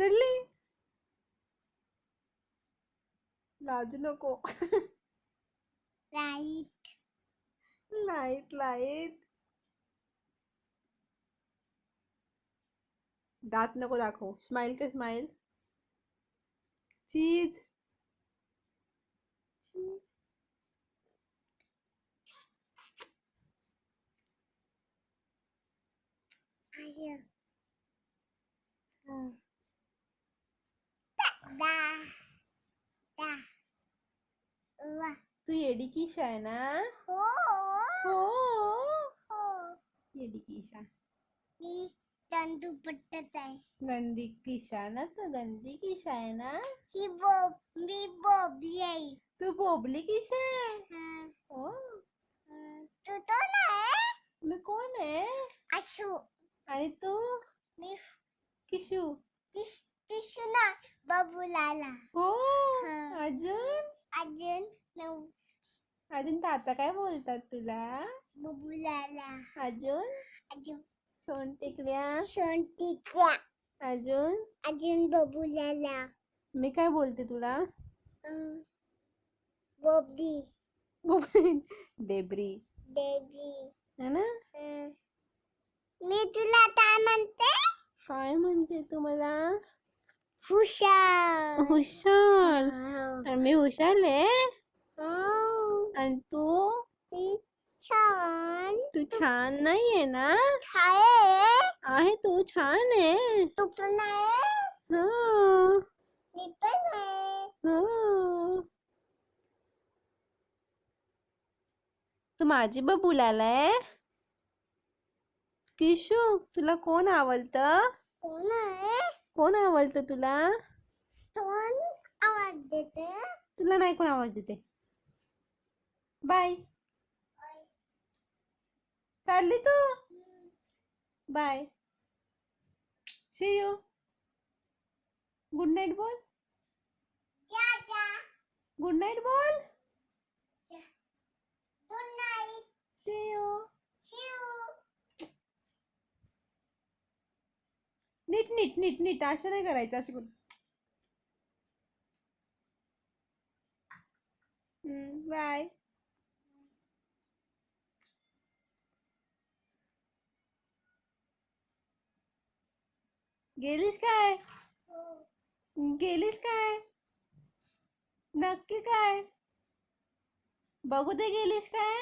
चढली. लाजू नको. Light light light. दात नको दाखव. स्माइल कर स्माइल. चीज चीज. आया हा. दा दा वा तू येडी किशा आहे ना. हो हो हो येडी किशा. मी तंदू पट्टत आहे. गंदी किशा ना. तू गंदी किशा आहे ना. मी बोबली आहे. तू बोबली किशा आहे. हा, हो. तू तो नाही मी कोण आहे. असू. आणि तू मी किशू. टिशू ना बाबूलाला. हो. हा. अजून अजून नऊ अजून ताता काय बोलतात तुला. बाबूलाला. अजून अजून सोन टिकल्या. शोंटिक्या. अजून अजून बाबूलाला. मी काय बोलते तुला. बोबडी डेब्री देवी. है ना. मी तुला काय म्हणते. काय म्हणते तू मला. हुशार. हुशार. हो. आणि मी हुशार आहे. हो. आणि तू मी छान. तू छान नाहीये ना. आहे. आहे तू छान आहे. तू पण आहे. हो मी पण आहे. हो. तू माझी बबूलाला आहे. किशू तुला कोण आवडतं. कोण आहे. कोण आवडतं तुला. कोण आवाज देते. तुला नाही कोण आवाज देते. बाय. चालली तू. Bye. See you. Good night बोल. जा जा. गुड नाईट बोल. Good night. See you. Shiv. Neat neat neat neat असं नाही करायचं. असं करू. बाय. गेलीस काय. गेलीस काय. नक्की काय. बघू दे गेलीस काय.